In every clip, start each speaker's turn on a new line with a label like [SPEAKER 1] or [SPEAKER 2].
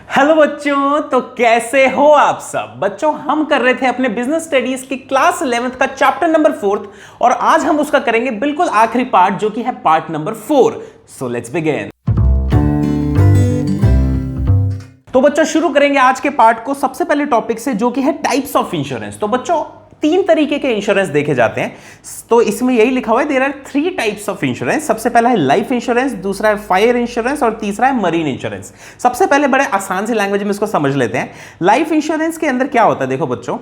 [SPEAKER 1] Hello बच्चों, तो कैसे हो आप सब। बच्चों, हम कर रहे थे अपने बिजनेस स्टडीज की क्लास 11th का चैप्टर नंबर 4 और आज हम उसका करेंगे बिल्कुल आखिरी पार्ट जो कि है part number 4। So let's begin. तो बच्चों शुरू करेंगे आज के पार्ट को सबसे पहले टॉपिक से जो कि है टाइप्स ऑफ इंश्योरेंस। तो बच्चों तीन तरीके के इंश्योरेंस देखे जाते हैं, तो इसमें यही लिखा हुआ है there are 3 types of insurance. सबसे पहला है लाइफ इंश्योरेंस, दूसरा है फायर इंश्योरेंस और तीसरा है मरीन इंश्योरेंस। सबसे पहले बड़े आसान सी लैंग्वेज में इसको समझ लेते हैं। लाइफ इंश्योरेंस के अंदर क्या होता है, देखो बच्चों,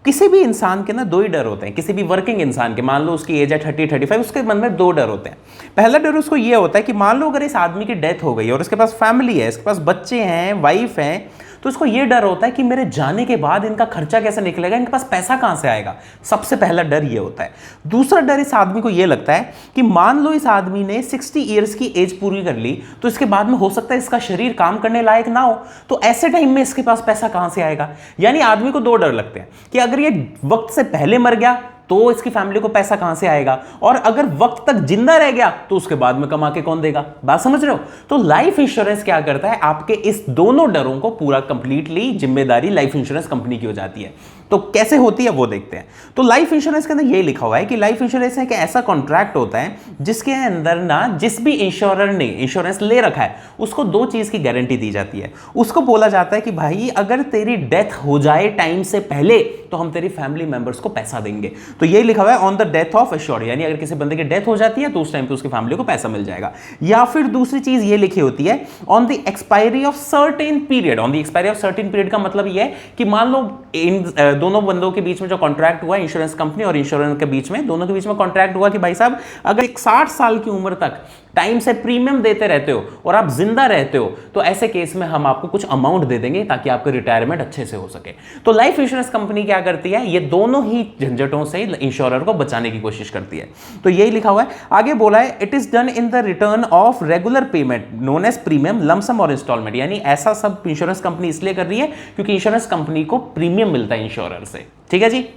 [SPEAKER 1] किसी भी इंसान के ना दो ही डर होते हैं। किसी भी वर्किंग इंसान के, मान लो उसकी एज है 30-35, उसके मन में दो डर होते हैं। पहला डर उसको ये होता है कि मान लो अगर इस आदमी की डेथ हो गई और उसके पास फैमिली है, इसके पास बच्चे हैं, वाइफ है, तो उसको ये डर होता है कि मेरे जाने के बाद इनका खर्चा कैसे निकलेगा, इनके पास पैसा कहां से आएगा। सबसे पहला डर ये होता है। दूसरा डर इस आदमी को ये लगता है कि मान लो इस आदमी ने 60 ईयर्स की एज पूरी कर ली, तो इसके बाद में हो सकता है इसका शरीर काम करने लायक ना हो, तो ऐसे टाइम में इसके पास पैसा कहां से आएगा। यानी आदमी को दो डर लगते हैं कि अगर ये वक्त से पहले मर गया तो इसकी फैमिली को पैसा कहां से आएगा, और अगर वक्त तक जिंदा रह गया तो उसके बाद में कमा के कौन देगा। बात समझ रहे हो। तो लाइफ इंश्योरेंस क्या करता है, आपके इस दोनों डरों को पूरा कंप्लीटली जिम्मेदारी लाइफ इंश्योरेंस कंपनी की हो जाती है। तो कैसे होती है वो देखते हैं। तो लाइफ इंश्योरेंस के अंदर ये लिखा हुआ है कि लाइफ इंश्योरेंस एक ऐसा कॉन्ट्रैक्ट होता है जिसके अंदर ना जिस भी इंश्योरर ने इंश्योरेंस ले रखा है उसको दो चीज की गारंटी दी जाती है। उसको बोला जाता है कि भाई अगर तेरी डेथ हो जाए टाइम से पहले तो हम तेरी फैमिली मेंबर्स को पैसा देंगे। तो ये लिखा हुआ है on the death of assured, यानी अगर किसी बंदे की डेथ हो जाती है तो उस टाइम पे उसकी फैमिली को पैसा मिल जाएगा। या फिर दूसरी चीज ये लिखी होती है on the expiry of certain period. On the expiry of certain period का मतलब ये है कि मान लो इन दोनों बंदों के बीच में जो कॉन्ट्रैक्ट हुआ, इंश्योरेंस कंपनी और इंश्योरेंस के बीच में, दोनों के बीच में कॉन्ट्रैक्ट हुआ कि भाई साहब अगर 60 साल की उम्र तक टाइम से प्रीमियम देते रहते हो और आप जिंदा रहते हो तो ऐसे केस में हम आपको कुछ अमाउंट दे देंगे ताकि आपका रिटायरमेंट अच्छे से हो सके। तो लाइफ इंश्योरेंस कंपनी क्या करती है, ये दोनों ही झंझटों से इंश्योरर को बचाने की कोशिश करती है। तो यही लिखा हुआ है। आगे बोला है it is done in the return of regular payment known as premium lump sum और इंस्टॉलमेंट। यानी ऐसा सब इंश्योरेंस कंपनी इसलिए कर रही है क्योंकि इंश्योरेंस कंपनी को प्रीमियम मिलता है इंश्योरर से। ठीक है जी।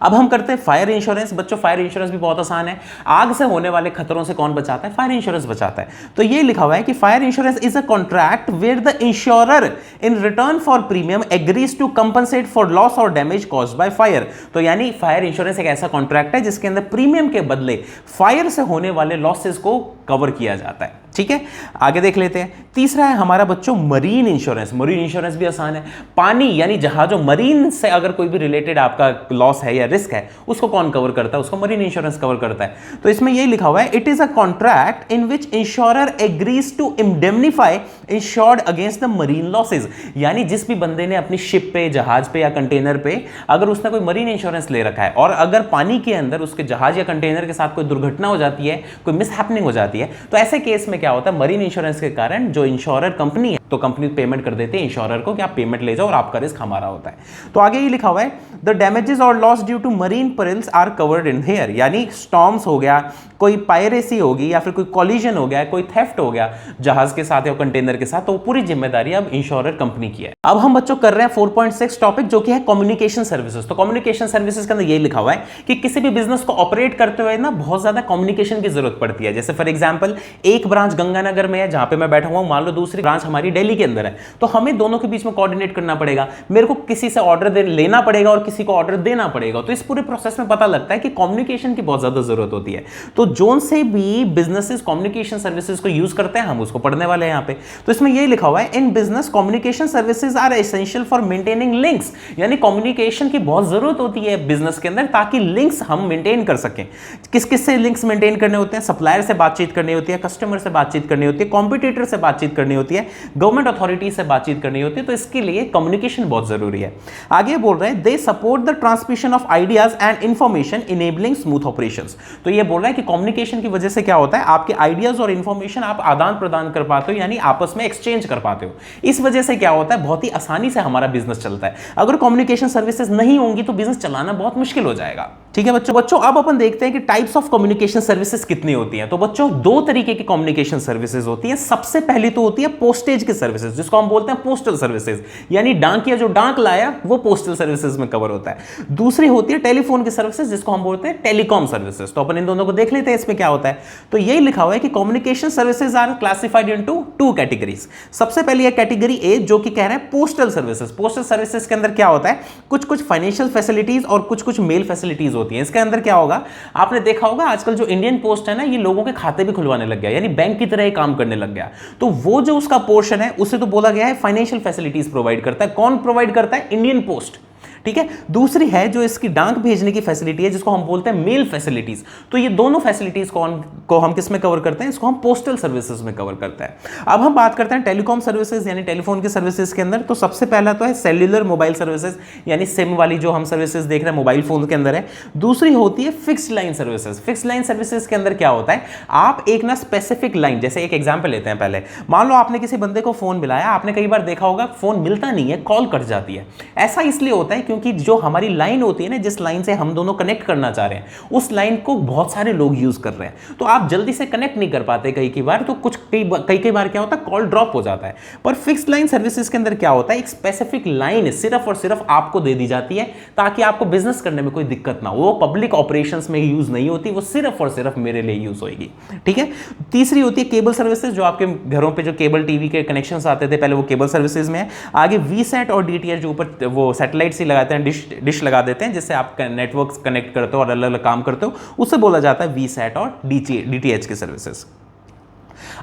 [SPEAKER 1] अब हम करते हैं फायर इंश्योरेंस। बच्चों फायर इंश्योरेंस भी बहुत आसान है। आग से होने वाले खतरों से कौन बचाता है, फायर इंश्योरेंस बचाता है। तो ये लिखा हुआ है कि fire insurance is a contract where the insurer in return for premium agrees to compensate for loss और डैमेज कॉज्ड बाय फायर। तो यानी फायर इंश्योरेंस एक ऐसा कॉन्ट्रैक्ट है जिसके अंदर प्रीमियम के बदले फायर से होने वाले लॉसेस को कवर किया जाता है। ठीक है, आगे देख लेते हैं। तीसरा है हमारा बच्चों मरीन इंश्योरेंस। मरीन इंश्योरेंस भी आसान है। पानी यानी जहाजों, मरीन से अगर कोई भी रिलेटेड आपका लॉस है या रिस्क है उसको कौन कवर करता है, उसको मरीन इंश्योरेंस कवर करता है। तो इसमें यही लिखा हुआ है it is a contract in which insurer agrees to indemnify insured against the marine losses. यानी जिस भी बंदे ने अपनी शिप पे, जहाज पे या कंटेनर पे अगर उसने कोई मरीन इंश्योरेंस ले रखा है और अगर पानी के अंदर उसके जहाज या कंटेनर के साथ कोई दुर्घटना हो जाती है, कोई मिसहैपनिंग हो जाती है, तो ऐसे केस में क्या होता है, मरीन इंश्योरेंस के कारण जो इंश्योरर कंपनी है तो कंपनी पेमेंट कर देती है इंश्योरर को कि आप पेमेंट ले जाओ और आपका रिस्क हमारा होता है। तो आगे ये लिखा हुआ है द डैमेजेस और loss due to marine perils are covered in here. यानी स्टॉर्म्स हो गया, कोई पायरेसी होगी या फिर कोई कॉलिजन हो गया, कोई थेफ्ट हो गया जहाज के साथ या कंटेनर के साथ, तो पूरी जिम्मेदारी अब इंश्योरर कंपनी की है। अब हम बच्चों कर रहे हैं 4.6 टॉपिक जो कि है कम्युनिकेशन सर्विसेज। तो कम्युनिकेशन सर्विसेज के अंदर ये लिखा हुआ है कि किसी भी बिजनेस को ऑपरेट करते हुए ना बहुत ज्यादा कम्युनिकेशन की जरूरत पड़ती है। जैसे फॉर एग्जांपल एक ब्रांच गंगानगर में है जहां पे मैं बैठा हुआ हूं, मान लो दूसरी ब्रांच हमारी दिल्ली के अंदर है, तो हमें दोनों के बीच में कोऑर्डिनेट करना पड़ेगा। मेरे को किसी से ऑर्डर लेना पड़ेगा और किसी को ऑर्डर देना पड़ेगा। तो इस पूरे प्रोसेस में पता लगता है कि कम्युनिकेशन की बहुत ज्यादा जरूरत होती है। तो जोन से भी बिजनेसेस कम्युनिकेशन सर्विसेज को यूज करते हैं, हम उसको पढ़ने वाले हैं यहां पे। तो इसमें ये लिखा हुआ है in business communication services are essential for maintaining links. यानी कम्युनिकेशन की बहुत जरूरत होती है बिजनेस के अंदर ताकि लिंक्स हम मेंटेन कर सकें। किस किस से लिंक्स मेंटेन करने होते हैं, सप्लायर से बातचीत करनी होती है, कस्टमर से बातचीत करनी होती है, कॉम्पिटिटर से बातचीत करनी होती है, गवर्नमेंट अथॉरिटी से बातचीत करनी होती है। तो इसके लिए कम्युनिकेशन बहुत जरूरी है। आगे बोल रहे हैं they support the transmission of ideas and information enabling smooth operations. तो ये बोल रहा है कि कम्युनिकेशन की वजह से क्या होता है, आपके आइडियाज और इंफॉर्मेशन आप आदान प्रदान कर पाते हो, यानी आपस में एक्सचेंज कर पाते हो। इस वजह से क्या होता है, बहुत ही आसानी से हमारा बिजनेस चलता है। अगर कम्युनिकेशन सर्विसेज नहीं होंगी तो बिजनेस चलाना बहुत मुश्किल हो जाएगा। ठीक है बच्चों अब अपन देखते हैं कि टाइप्स ऑफ कम्युनिकेशन सर्विसेज कितनी होती हैं। तो बच्चों दो तरीके की कम्युनिकेशन सर्विसेज होती हैं। सबसे पहली तो होती है पोस्टेज की सर्विसेज, जिसको हम बोलते हैं पोस्टल सर्विसेज, यानी डाकिया जो डाक लाया वो पोस्टल सर्विसेज में कवर होता है। दूसरी होती है टेलीफोन की सर्विसेज, जिसको हम बोलते हैं टेलीकॉम सर्विसेज। तो अपन इन दोनों को देख लेते हैं इसमें क्या होता है। तो यही लिखा हुआ है कि communication services are classified into two categories. सबसे पहली है कैटेगरी ए, जो कि कह रहे हैं पोस्टल सर्विसेज। पोस्टल सर्विसेज के अंदर क्या होता है, कुछ फाइनेंशियल फैसिलिटीज और कुछ मेल फैसिलिटीज होती हैं। इसके अंदर क्या होगा, आपने देखा होगा आजकल जो इंडियन पोस्ट है ना, ये लोगों के खाते भी खुलवाने लग गया, यानी बैंक की तरह ही काम करने लग गया। तो वो जो उसका पोर्शन है उसे तो बोला गया है फाइनेंशियल फैसिलिटीज प्रोवाइड करता है। कौन प्रोवाइड करता है? Indian post. ठीक है, दूसरी है जो इसकी डाक भेजने की फैसिलिटी है, जिसको हम बोलते हैं मेल फैसिलिटीज। तो ये दोनों फैसिलिटीज को हम किस में कवर करते हैं? इसको हम पोस्टल सर्विसेज में कवर करते हैं। अब हम बात करते हैं टेलीकॉम सर्विसेज यानी टेलीफोन की सर्विसेज के अंदर। तो सबसे पहला तो है सेल्युलर मोबाइल सर्विसेज, यानी सिम वाली जो हम सर्विसेज देख रहे हैं मोबाइल फोन के अंदर है। दूसरी होती है fixed line services. Fixed line services के अंदर क्या होता है, आप एक ना स्पेसिफिक लाइन, जैसे एक एग्जाम्पल लेते हैं पहले, मान लो आपने किसी बंदे को फोन मिलाया, आपने कई बार देखा होगा फोन मिलता नहीं है, कॉल कट जाती है। ऐसा इसलिए होता है क्योंकि जो हमारी लाइन होती है ना, जिस लाइन से हम दोनों कनेक्ट करना चाह रहे हैं, उस लाइन को बहुत सारे लोग यूज कर रहे हैं, तो आप जल्दी से कनेक्ट नहीं कर पाते कई बार। तो कई बार क्या होता है, कॉल ड्रॉप हो जाता है। पर फिक्स्ड लाइन सर्विसेज के अंदर क्या होता है, एक स्पेसिफिक लाइन सिर्फ और सिर्फ आपको दे दी जाती है, ताकि आपको बिजनेस करने में कोई दिक्कत ना हो। वो पब्लिक ऑपरेशंस में यूज नहीं होती, वो सिर्फ और सिर्फ मेरे लिए यूज होगी। ठीक है, तीसरी होती है केबल सर्विसेज, जो आपके घरों पे जो केबल टीवी के कनेक्शंस आते थे पहले, वो केबल सर्विसेज में है। आगे वीसैट और डीटीएच, जो ऊपर वो सैटेलाइट से लगाते हैं, डिश लगा देते हैं, जिससे आप नेटवर्क कनेक्ट करते हो और अलग अलग काम करते हो, उससे बोला जाता है वीसैट और डीटीएच की सर्विसेज।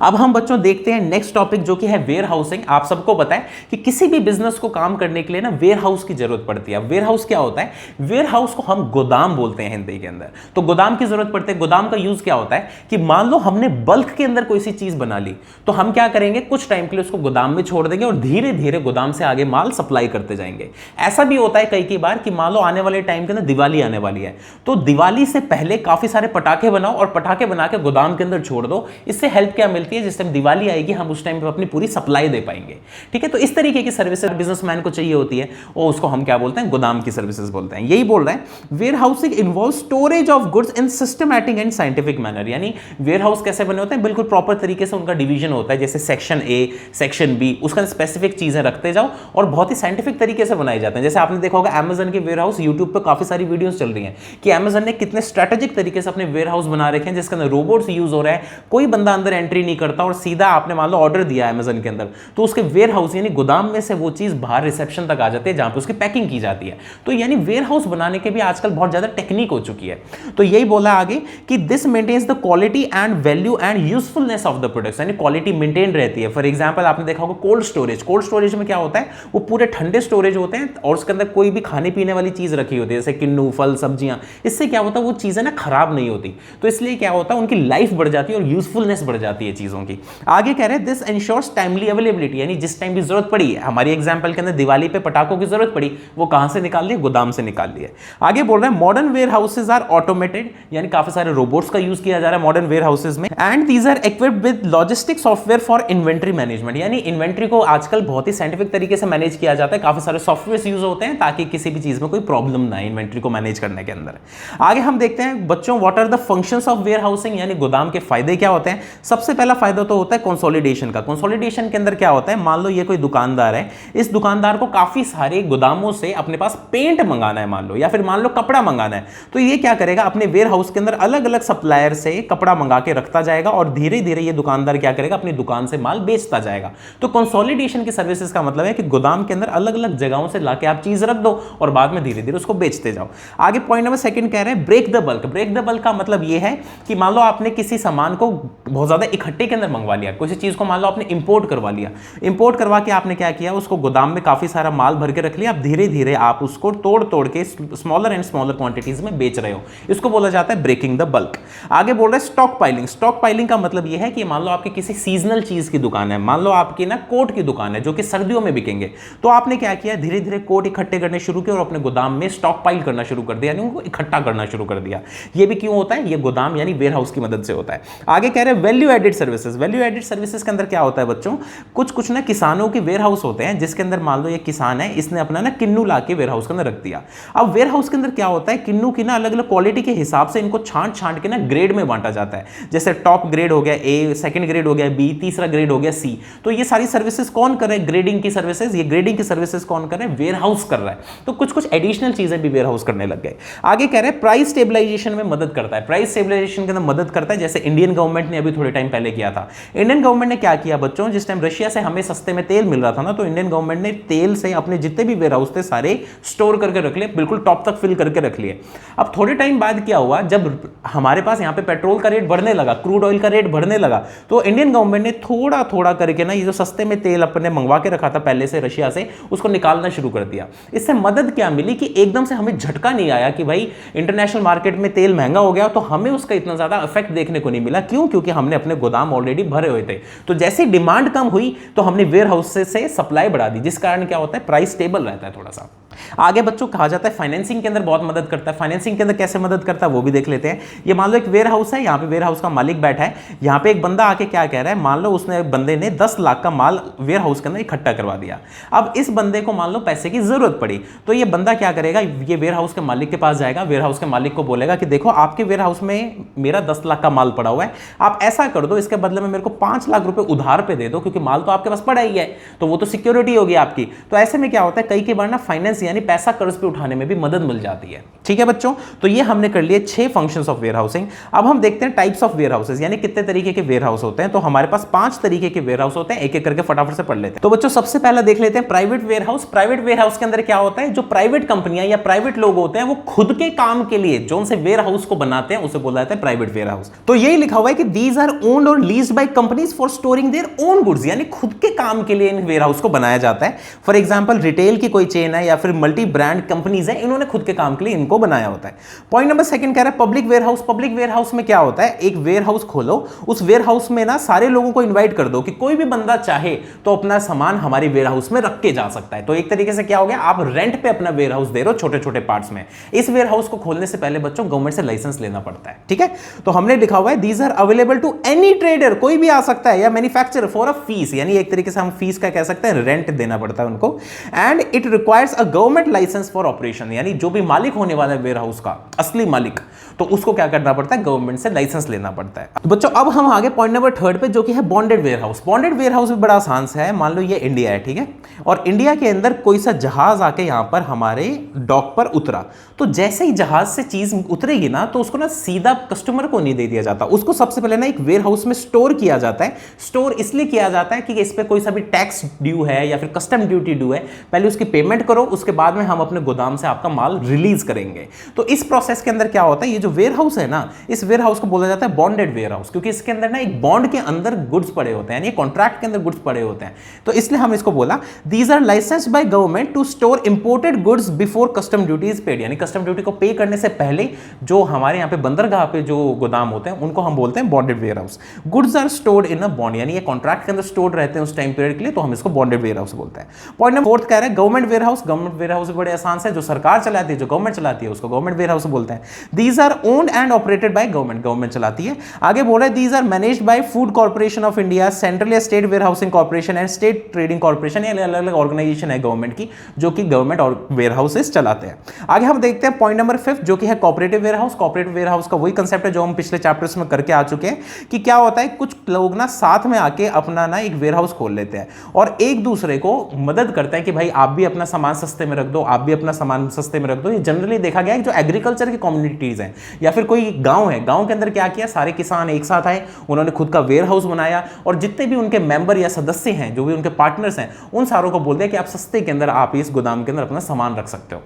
[SPEAKER 1] अब हम बच्चों देखते हैं नेक्स्ट टॉपिक, जो कि है वेयर हाउसिंग। आप सबको पता है कि किसी भी बिजनेस को काम करने के लिए ना वेयर हाउस की जरूरत पड़ती है। वेयर हाउस क्या होता है, वेयर हाउस को हम गोदाम बोलते हैं हिंदी के अंदर। तो गोदाम की जरूरत पड़ती है। गोदाम का यूज क्या होता है कि मान लो हमने बल्क के अंदर कोई सी चीज बना ली, तो हम क्या करेंगे, कुछ टाइम के लिए उसको गोदाम में छोड़ देंगे और धीरे धीरे गोदाम से आगे माल सप्लाई करते जाएंगे। ऐसा भी होता है कई बार कि मान लो आने वाले टाइम के अंदर दिवाली आने वाली है, तो दिवाली से पहले काफी सारे पटाखे बनाओ और पटाखे बना के गोदाम के अंदर छोड़ दो। इससे हेल्प क्या मिलती है, जिस टाइम दिवाली आएगी हम उस टाइम पे अपनी पूरी सप्लाई दे पाएंगे। ठीक है, तो इस तरीके की सर्विसेज बिजनेसमैन को चाहिए होती है, और उसको हम क्या बोलते हैं, गोदाम की सर्विसेज बोलते हैं। यही बोल रहे हैं warehousing involve storage of goods in systematic and scientific manner. यानी वेयर हाउस कैसे बने होते हैं, बिल्कुल प्रॉपर तरीके से उनका डिवीजन होता है, जैसे सेक्शन ए, सेक्शन बी, उसका स्पेसिफिक चीजें रखते जाओ और बहुत ही साइंटिफिक तरीके से बनाए जाते हैं। जैसे आपने देखा होगा अमेजन के वेयर हाउस, यूट्यूब पर काफी सारी वीडियोस चल रही हैं कि अमेजन ने कितने स्ट्रेटेजिक तरीके से अपने वेयर हाउस बना रखे हैं, जिसके अंदर रोबोट्स यूज हो रहे हैं, कोई बंदा अंदर एंट्री नहीं करता, और सीधा आपने मान लो ऑर्डर दिया अमेजन के अंदर, तो उसके वेयर हाउस यानी गोदाम में से वो चीज बाहर रिसेप्शन तक आ जाती है, जहां पे उसकी पैकिंग की जाती है। तो यानी वेयर हाउस बनाने के भी आजकल बहुत ज्यादा टेक्निक हो चुकी है। तो यही बोला आगे कि this maintains the quality and value and usefulness of the products, यानी क्वालिटी मेंटेन रहती है। फॉर एग्जांपल आपने देखा होगा कोल्ड स्टोरेज। कोल्ड स्टोरेज में क्या होता है, वो पूरे ठंडे स्टोरेज होते हैं और उसके अंदर कोई भी खाने पीने वाली चीज रखी होती है, जैसे किन्नू, फल, सब्जियां। इससे क्या होता है, वो चीजें ना खराब नहीं होती, तो इसलिए क्या होता है, उनकी लाइफ बढ़ जाती है और यूजफुलनेस बढ़ जाती है चीजों की। आगे कह रहे हैं दिस एंश्योर्स टाइमली अवेलेबिलिटी, यानी जिस टाइम भी जरूरत पड़ी, हमारी एग्जांपल के अंदर दिवाली पे पटाखों की जरूरत पड़ी, वो कहां से निकाल लिए, गोदाम से निकाल लिए। आगे बोल रहे हैं modern warehouses are automated, यानी काफी सारे रोबोट्स का यूज किया जा रहा है मॉडर्न वेयर हाउसेज में, and these are equipped with logistic software for inventory management, यानी इन्वेंट्री को आजकल बहुत ही साइंटिफिक तरीके से मैनेज किया जाता है। काफी सारे सॉफ्टवेयर यूज होते हैं ताकि किसी भी चीज में कोई प्रॉब्लम ना आए इन्वेंट्री को मैनेज करने के अंदर। आगे हम देखते हैं बच्चों what are the functions of warehousing, यानी गोदाम के फायदे क्या होते हैं। सबसे पहला फायदा तो होता है कंसोलिडेशन का। कंसोलिडेशन के अंदर क्या होता है, मान लो ये कोई दुकानदार है, इस दुकानदार को काफी सारे गोदामों से अपने पास पेंट मंगाना है मान लो, या फिर मान लो कपड़ा मंगाना है, तो ये क्या करेगा, अपने वेयर हाउस के अंदर अलग अलग सप्लायर से कपड़ा मंगा के रखता जाएगा और धीरे धीरे ये दुकानदार क्या करेगा, अपनी दुकान से माल बेचता जाएगा। तो कंसोलिडेशन की सर्विसेज का मतलब है कि गोदाम के अंदर अलग अलग जगहों से लाके आप चीज रख दो और बाद में धीरे धीरे उसको बेचते जाओ। आगे पॉइंट नंबर सेकंड कह रहे हैं break the bulk. Break the bulk का मतलब ये है कि मान लो आपने किसी सामान को बहुत ज्यादा इकट्ठे के अंदर मंगवा लिया, किसी चीज को मान लो आपने इंपोर्ट करवा लिया, इंपोर्ट करवा के आपने क्या किया, उसको गोदाम में काफी सारा माल भर के रख लिया, अब धीरे धीरे आप उसको तोड़ तोड़ के स्मॉलर एंड स्मॉलर क्वांटिटीज में बेच रहे हो, इसको बोला जाता है ब्रेकिंग द बल्क। आगे बोल रहे हैं स्टॉक पाइलिंग। स्टॉक पाइलिंग का मतलब यह है कि मान लो आपकी किसी सीजनल चीज की दुकान है, मान लो आपकी ना कोट की दुकान है जो कि सर्दियों में बिकेंगे, तो आपने क्या किया, धीरे धीरे कोट इकट्ठे करने शुरू किए और अपने गोदाम में स्टॉक पाइल करना शुरू कर दिया, यानी उनको इकट्ठा करना शुरू कर दिया। ये भी क्यों होता है, ये गोदाम यानी वेयर हाउस की मदद से होता है। आगे कह रहे हैं value added service. Services. Value added services के अंदर क्या होता है बच्चों, कुछ ना किसानों के वेयर हाउस होते हैं, जिसके अंदर मान लो ये किसान है, इसने अपना ना किन्नू ला के वेयर हाउस के अंदर रख दिया। अब वेयर हाउस के अंदर क्या होता है, किन्नू की ना अलग अलग क्वालिटी के हिसाब से इनको छांट के ना ग्रेड में बांटा जाता है। जैसे टॉप ग्रेड हो गया ए, सेकंड ग्रेड हो गया बी, तीसरा ग्रेड हो गया सी। तो ये सारी सर्विसेज कौन कर रहे हैं, ग्रेडिंग की सर्विसेज। ये ग्रेडिंग की सर्विसेज कौन कर रहे हैं, वेयर हाउस कर रहा है। तो कुछ एडिशनल चीजें भी वेयर हाउस करने लग गए। आगे कह रहे हैं प्राइस स्टेबलाइजेशन में मदद करता है। प्राइस स्टेबलाइजेशन के अंदर मदद करता है, जैसे इंडियन गवर्नमेंट ने अभी थोड़े टाइम पहले किया था। इंडियन गवर्नमेंट ने क्या किया बच्चों, जिस टाइम रशिया से हमें सस्ते में तेल मिल रहा था ना, तो इंडियन गवर्नमेंट ने तेल से अपने जितने भी वेयर हाउस थे सारे स्टोर करके रख लिए, बिल्कुल टॉप तक फिल करके रख लिए। अब थोड़े टाइम बाद क्या हुआ, जब हमारे पास यहाँ पे पेट्रोल का रेट बढ़ने लगा, क्रूड ऑयल का रेट बढ़ने लगा, तो इंडियन गवर्नमेंट ने थोड़ा थोड़ा करके ना ये जो सस्ते में तेल अपने मंगवा के रखा था पहले से रशिया से, उसको निकालना शुरू कर दिया। इससे मदद क्या मिली कि एकदम से हमें झटका नहीं आया कि भाई इंटरनेशनल मार्केट में तेल महंगा हो गया, तो हमें उसका इतना ज्यादा इफेक्ट देखने को नहीं मिला। क्यों? क्योंकि हमने अपने गोदाम ऑलरेडी भरे हुए थे। तो जैसे डिमांड कम हुई तो हमने वेयर हाउस से सप्लाई बढ़ा दी, जिस कारण क्या होता है, प्राइस स्टेबल रहता है थोड़ा सा। आगे बच्चों कहा जाता है फाइनेंसिंग के अंदर बहुत मदद करता है। फाइनेंसिंग के अंदर कैसे मदद करता है वो भी देख लेते हैं। ये मान लो एक वेयर हाउस है, यहाँ पे वेयर हाउस का मालिक बैठा है, यहाँ पे एक बंदा आके क्या कह रहा है, मान लो उसने बंदे ने 10 लाख का माल वेयर हाउस के अंदर इकट्ठा करवा दिया। अब इस बंदे को मान लो पैसे की जरूरत पड़ी, तो ये बंदा क्या करेगा, ये वेयर हाउस के मालिक के पास जाएगा, वेयर हाउस के मालिक को बोलेगा कि देखो आपके वेयर हाउस में मेरा 10 लाख का माल पड़ा हुआ है, आप ऐसा कर दो, इसके बदले में मेरे को 5 लाख रुपए उधार पे दे दो, क्योंकि माल तो आपके पास पड़ा ही है, तो वो तो सिक्योरिटी होगी आपकी। तो ऐसे में क्या होता है, कई बार ना फाइनेंस यानी पैसा कर्ज पे उठाने में भी मदद मिल जाती है। ठीक है बच्चों, तो ये हमने कर लिए 6 फंक्शंस ऑफ वेयर हाउसिंग। अब हम देखते हैं टाइप्स ऑफ वेयर हाउसेस, यानी कितने तरीके के वेयर हाउस होते हैं। तो हमारे पास 5 तरीके के वेयर हाउस होते हैं, एक एक करके फटाफट से पढ़ लेते हैं। तो बच्चों सबसे पहला देख लेते हैं private warehouse. Private warehouse के अंदर क्या होता है, जो प्राइवेट कंपनियां या प्राइवेट लोग होते हैं वो खुद के काम के लिए जो उनसे वेयर हाउस को बनाते हैं उसे बोला जाता है प्राइवेट वेयर हाउस। तो यही लिखा हुआ है कि दीज आर ओन्ड और leased by companies for storing their own goods, यानी खुद के काम के लिए इन वेयर हाउस को बनाया जाता है। फॉर एग्जांपल रिटेल की कोई चेन है या फिर मल्टी ब्रांड कंपनीज है, इन्होंने खुद के काम के लिए इनको बनाया होता है। पॉइंट नंबर 2 कह रहा है public warehouse. Public warehouse में क्या होता है, एक वेयर हाउस खोलो, उस वेयर हाउस में ना सारे लोगों को इनवाइट कर दो कि कोई भी बंदा चाहे तो अपना सामान हमारे वेयर हाउस में रख के जा सकता है। तो एक तरीके से क्या हो गया, आप रेंट पे अपना वेयर हाउस दे रहे हो छोटे छोटे पार्ट्स में। इस वेयर हाउस को खोलने से पहले बच्चों गवर्नमेंट से लाइसेंस लेना पड़ता है। ठीक है, तो हमने लिखा हुआ है these are available to any trader, कोई भी आ सकता है, या मैन्युफैक्चरर फॉर अ फीस, यानी एक तरीके से हम फीस का कह सकते हैं, रेंट देना पड़ता है उनको। And it requires a government licence for operation, यानी जो भी मालिक होने वाला है वेयर हाउस का, असली मालिक, तो उसको क्या करना पड़ता है, गवर्नमेंट से लाइसेंस लेना पड़ता है। तो बच्चों अब हम आगे पॉइंट नंबर 3 पे, जो कि है bonded warehouse. Bonded warehouse भी बड़ा आसान सा है। मान लो ये इंडिया है, ठीक है, और इंडिया के अंदर कोई सा जहाज आके यहां पर हमारे डॉक पर उतरा, तो जैसे ही जहाज से चीज उतरेगी ना, तो उसको ना सीधा कस्टमर को नहीं दे दिया जाता, उसको सबसे पहले ना एक वेयर हाउस में स्टोर किया जाता है। स्टोर इसलिए किया जाता है कि इस पे कोई सा भी टैक्स ड्यू है या फिर कस्टम ड्यूटी ड्यू है, पहले उसकी पेमेंट करो, उसके बाद में हम अपने गोदाम से आपका माल रिलीज करेंगे। तो इस प्रोसेस के अंदर क्या होता है, ये जो वेयर हाउस है ना, इस वेयर हाउस को बोला जाता है बॉन्डेड वेयर हाउस, क्योंकि इसके अंदर ना एक बॉन्ड के अंदर गुड्स पड़े होते हैं, यानी कॉन्ट्रैक्ट के अंदर गुड्स पड़े होते हैं। तो इसलिए हम इसको बोला these are licensed by government to store imported goods before custom duty is paid, यानी कस्टम ड्यूटी को पे करने से पहले जो हमारे यहाँ पे बंदरगाह पे जो गोदाम होते हैं उनको हम बोलते हैं bonded warehouse. Goods are stored in a bond, यानी ये कॉन्ट्रैक्ट के अंदर स्टोर्ड रहते हैं उस टाइम पीरियड के लिए, तो हम इसको बॉन्डेड वेयर हाउस बोलते हैं। पॉइंट नंबर 4 कह रहा है government warehouse. Government warehouse बड़े आसान से, जो सरकार चलाती है, जो गवर्नमेंट चलाती है, उसको गवर्नमेंट वेयर हाउस बोलते हैं। These are owned and operated by government, government चलाती है। आगे बोल रहा है these are managed by Food Corporation of India, central या state warehousing corporation and state trading corporation, ये अलग अलग ऑर्गेनाइजेशन है गवर्नमेंट की, जो कि गवर्नमेंट और वेयर हाउसेस चलाते हैं। आगे हम देखते हैं पॉइंट नंबर 5, जो कि है corporative warehouse. Corporative warehouse का वही कंसेप्ट है जो हम पिछले चैप्टर्स में करके आ चुके हैं, कि क्या होता है, कुछ लोग ना साथ में आके अपना ना एक वेयर हाउस खोल लेते हैं और एक दूसरे को मदद करते हैं कि भाई आप भी अपना सामान सस्ते में रख दो, आप भी अपना सामान सस्ते में रख दो। ये जनरली देखा गया है जो एग्रीकल्चर की कम्युनिटीज हैं या फिर कोई गांव है, गांव के अंदर क्या किया, सारे किसान एक साथ आए, उन्होंने खुद का वेयर हाउस बनाया और जितने भी उनके मेंबर या सदस्य हैं, जो भी उनके पार्टनर्स हैं, उन सारों को बोल दिया कि आप सस्ते के अंदर आप इस गोदाम के अंदर अपना सामान रख सकते हो।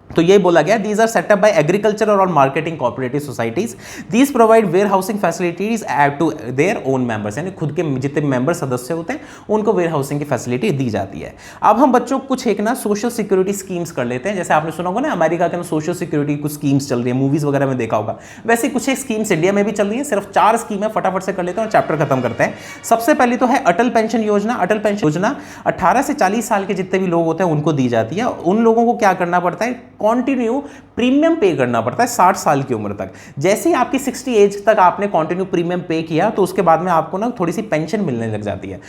[SPEAKER 1] तो ये बोला गया these are setup by agricultural और marketing cooperative societies, these provide warehousing facilities to their own members, यानी खुद के जितने मेंबर सदस्य होते हैं उनको वेयर हाउसिंग की फैसिलिटी दी जाती है। अब हम बच्चों कुछ एक ना सोशल सिक्योरिटी स्कीम्स कर लेते हैं। जैसे आपने सुना होगा ना, अमेरिका के अंदर सोशल सिक्योरिटी कुछ स्कीम्स चल रही है, मूवीज वगैरह में देखा होगा, वैसे कुछ एक स्कीम्स इंडिया में भी चल रही है। सिर्फ 4 स्कीम है, फटाफट से कर लेते हैं और चैप्टर खत्म करते हैं। सबसे पहली तो है अटल पेंशन योजना। अटल पेंशन योजना 18 से 40 साल के जितने भी लोग होते हैं उनको दी जाती है। उन लोगों को क्या करना पड़ता है, कंटिन्यू प्रीमियम पे करना पड़ता है 60 साल की उम्र तक। जैसे ही आपकी 60 एज तक आपने कंटिन्यू प्रीमियम पे किया तो उसके बाद में आपको ना थोड़ी सी पेंशन मिलने लग जाती है।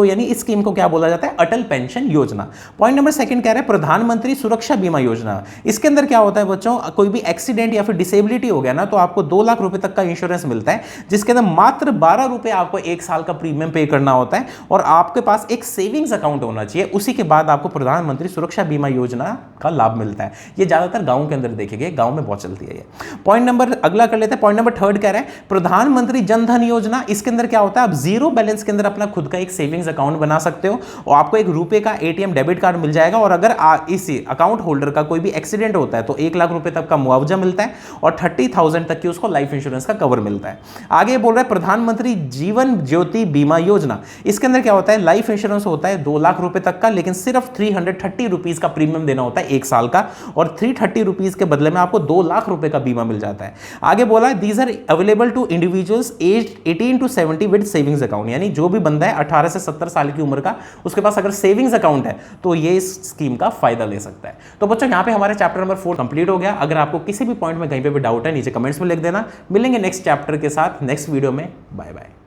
[SPEAKER 1] यानी इस स्कीम को क्या बोला जाता है, अटल पेंशन योजना। पॉइंट नंबर सेकंड कह रहा है प्रधानमंत्री सुरक्षा बीमा योजना। इसके अंदर क्या होता है बच्चों, कोई भी एक्सीडेंट या फिर डिसेबिलिटी हो गया ना तो आपको 2 लाख रुपए तक का इंश्योरेंस मिलता है, जिसके अंदर मात्र 12 रुपए आपको 1 साल का प्रीमियम पे करना होता है और आपके पास एक सेविंग्स अकाउंट होना चाहिए। उसी के बाद आपको प्रधानमंत्री सुरक्षा बीमा योजना का लाभ मिलता है। ये ज्यादातर गांव के अंदर देखेंगे, गांव में बहुत चलती है ये। पॉइंट नंबर अगला कर लेते हैं। पॉइंट नंबर थर्ड कह रहा है प्रधानमंत्री जन धन योजना। इसके अंदर क्या होता है, आप जीरो बैलेंस के अंदर अपना खुद का एक सेविंग्स अकाउंट बना सकते हो और आपको एक रुपए का एटीएम डेबिट कार्ड मिल जाएगा और अगर इसी अकाउंट होल्डर का कोई भी एक्सीडेंट होता है तो 1 लाख रुपए तक का मुआवजा मिलता है और 30,000 तक की उसको लाइफ इंश्योरेंस का कवर मिलता है। आगे बोल रहा है प्रधानमंत्री जीवन ज्योति बीमा योजना। इसके अंदर क्या होता है, लाइफ इंश्योरेंस होता है 2 लाख रुपए तक का, लेकिन सिर्फ 330 रुपीज का प्रीमियम देना होता है 1 साल का और 330 रुपीज के बदले में आपको 2 लाख रुपए का बीमा मिल जाता है। आगे बोला है these are available to individuals age 18 to 70 with savings account. यानी जो भी बंदा है 18 से 70 साल की उम्र का, उसके पास अगर सेविंग्स अकाउंट है तो ये इस स्कीम का फायदा ले सकता है। तो बच्चों यहाँ पे हमारे चैप्टर नंबर 4 कंप्लीट हो गया। अगर आपको किसी भी पॉइंट में कहीं पे भी डाउट है नीचे कमेंट्स में लिख देना। मिलेंगे नेक्स्ट चैप्टर के साथ नेक्स्ट वीडियो में। Bye bye.